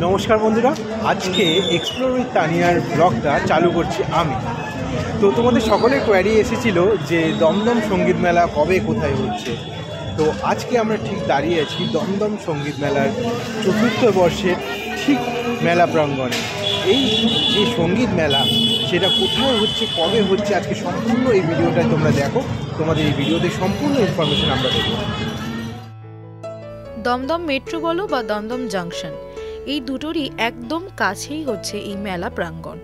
নমস্কার বন্ধুরা, আজকে এক্সপ্লোর উইথ তানিয়ার ব্লগটা চালু করছি আমি। তো তোমাদের সকলের কোয়ারি এসেছিল যে দমদম সঙ্গীত মেলা কবে কোথায় হচ্ছে। তো আজকে আমরা ঠিক দাঁড়িয়ে আছি দমদম সঙ্গীত মেলার চতুর্থ বর্ষের ঠিক মেলা প্রাঙ্গণে। এই যে সঙ্গীত মেলা সেটা কোথায় হচ্ছে, কবে হচ্ছে, আজকে সম্পূর্ণ এই ভিডিওটাই তোমরা দেখো। তোমাদের এই ভিডিওতে সম্পূর্ণ ইনফরমেশন আমরা দেবো। দমদম মেট্রো বলো বা দমদম জাংশন, এই দুটোরই একদম কাছেই হচ্ছে এই মেলা প্রাঙ্গণ।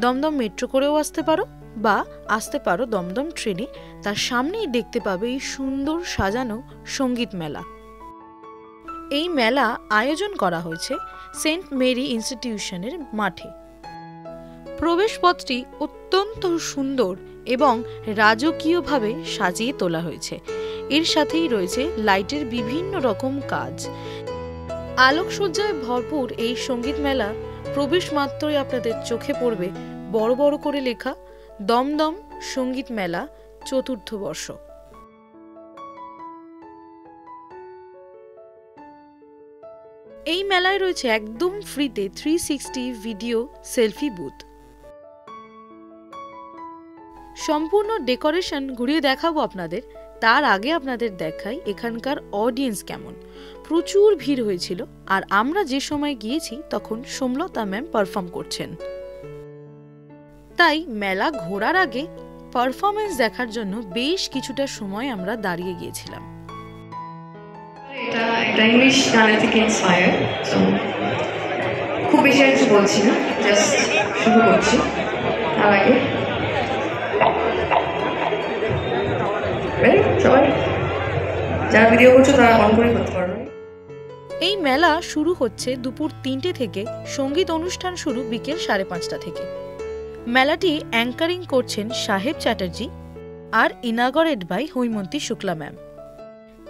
দমদম মেট্রো করেও আসতে পারো বা আসতে পারো দমদম ট্রেনে। তার সামনেই দেখতে পাবে এই সুন্দর সাজানো সঙ্গীত মেলা। এই মেলা আয়োজন করা হয়েছে সেন্ট মেরি ইনস্টিটিউশনের মাঠে। প্রবেশপথটি অত্যন্ত সুন্দর এবং রাজকীয়ভাবে সাজিয়ে তোলা হয়েছে। এর সাথেই রয়েছে লাইটের বিভিন্ন রকম কাজ। আলোকসজ্জায় ভরপুর এই সঙ্গীত মেলা প্রবেশ মাত্রই আপনাদের চোখে পড়বে বড় বড় করে লেখা দমদম সঙ্গীত মেলা চতুর্থ বর্ষ। এই মেলায় রয়েছে একদম ফ্রিতে 360 ভিডিও সেলফি বুথ। সম্পূর্ণ ডেকোরেশন ঘুরিয়ে দেখাবো আপনাদের। তার আগে আপনাদের দেখাই এখানকার অডিয়েন্স কেমন। প্রচুর ভিড় হয়েছিল, আর আমরা যে সময় গিয়েছি তখন সোমলতা ম্যাম পারফর্ম করছেন। তাই মেলা ঘোরার আগে পারফরমেন্স দেখার জন্য বেশ কিছুটা সময় আমরা দাঁড়িয়ে গিয়েছিলাম। এটা একটা ইংলিশ গানের থেকে ইন্সপায়ার, তো খুব বেশি কিছু বলছি না, জাস্ট শুরু করছি। তার আগে সবাই যারা ভিডিও করছো তারা অন করে করতে পারবে। এই মেলা শুরু হচ্ছে দুপুর 3টে থেকে, সঙ্গীত অনুষ্ঠান শুরু বিকেল 5:30 থেকে। মেলাটি অ্যাঙ্কারিং করছেন সাহেব চ্যাটার্জি আর ইনাগরেট বাই হৈমন্তী শুক্লা ম্যাম।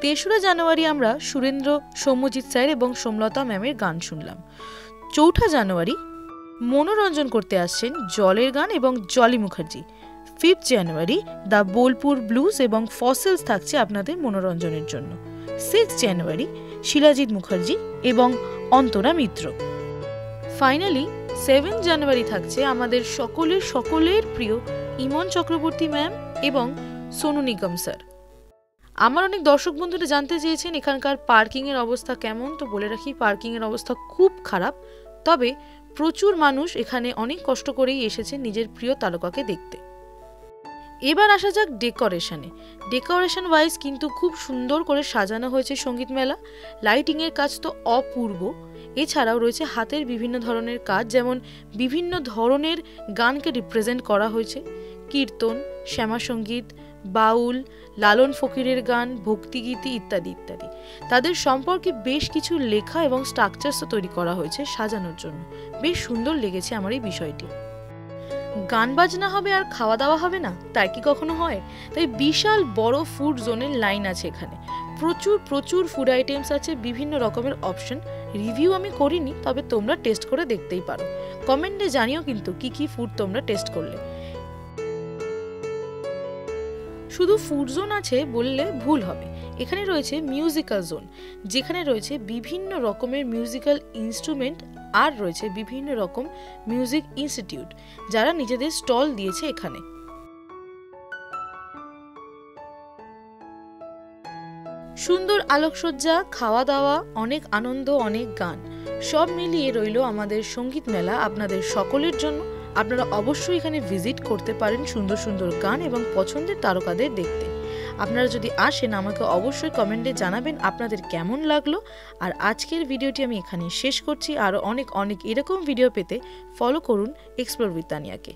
3রা জানুয়ারি আমরা সুরেন্দ্র, সৌম্যজিৎ স্যার এবং সোমলতা ম্যামের গান শুনলাম। 4ঠা জানুয়ারি মনোরঞ্জন করতে আসছেন জলের গান এবং Jolly Mukherjee. 5th January the Bolpur Blues এবং ফসিলস থাকছে আপনাদের মনোরঞ্জনের জন্য। 6th জানুয়ারি শিলাজিৎ মুখার্জি এবং অন্তরা মিত্র। ফাইনালি 7th জানুয়ারি থাকছে আমাদের সকলের প্রিয় ইমন চক্রবর্তী ম্যাম এবং সোনু নিগম স্যার। আমার অনেক দর্শক বন্ধুরা জানতে চেয়েছেন এখানকার পার্কিংয়ের অবস্থা কেমন। তো বলে রাখি, পার্কিংয়ের অবস্থা খুব খারাপ, তবে প্রচুর মানুষ এখানে অনেক কষ্ট করেই এসেছেন নিজের প্রিয় তারকাকে দেখতে। এবার আসা যাক ডেকোরেশনে। ডেকোরেশন ওয়াইজ কিন্তু খুব সুন্দর করে সাজানো হয়েছে সঙ্গীত মেলা। লাইটিংয়ের কাজ তো অপূর্ব। এছাড়াও রয়েছে হাতের বিভিন্ন ধরনের কাজ, যেমন বিভিন্ন ধরনের গানকে রিপ্রেজেন্ট করা হয়েছে। কীর্তন, শ্যামাসঙ্গীত, বাউল, লালন ফকিরের গান, ভক্তিগীতি ইত্যাদি ইত্যাদি। তাদের সম্পর্কে বেশ কিছু লেখা এবং স্ট্রাকচার্স তৈরি করা হয়েছে সাজানোর জন্য। বেশ সুন্দর লেগেছে আমার এই বিষয়টি। গান বাজনা হবে আর খাওয়া দাওয়া হবে না, তাই কি কখনো হয়? তাই বিশাল বড় ফুড জোনের লাইন আছে এখানে। প্রচুর ফুড আইটেমস আছে, বিভিন্ন রকমের অপশন। রিভিউ আমি করিনি, তবে তোমরা টেস্ট করে দেখতেই পারো। কমেন্টে জানিও কিন্তু কি ফুড তোমরা টেস্ট করলে। শুধু ফুড জোন আছে বললে ভুল হবে। এখানে রয়েছে মিউজিক্যাল জোন, যেখানে রয়েছে বিভিন্ন রকমের মিউজিক্যাল ইনস্ট্রুমেন্ট, আর রয়েছে বিভিন্ন রকম মিউজিক ইনস্টিটিউট যারা নিজেদের স্টল দিয়েছে এখানে। সুন্দর আলোকসজ্জা, খাওয়া দাওয়া, অনেক আনন্দ, অনেক গান, সব মিলিয়ে রইল আমাদের সঙ্গীত মেলা আপনাদের সকলের জন্য। আপনারা অবশ্যই এখানে ভিজিট করতে পারেন সুন্দর সুন্দর গান এবং পছন্দের তারকাদের দেখতে। আপনারা যদি আসেন আমাকে অবশ্যই কমেন্টে জানাবেন আপনাদের কেমন লাগলো। আর আজকের ভিডিওটি আমি এখানে শেষ করছি। আরও অনেক এরকম ভিডিও পেতে ফলো করুন এক্সপ্লোর উইথ তানিয়াকে।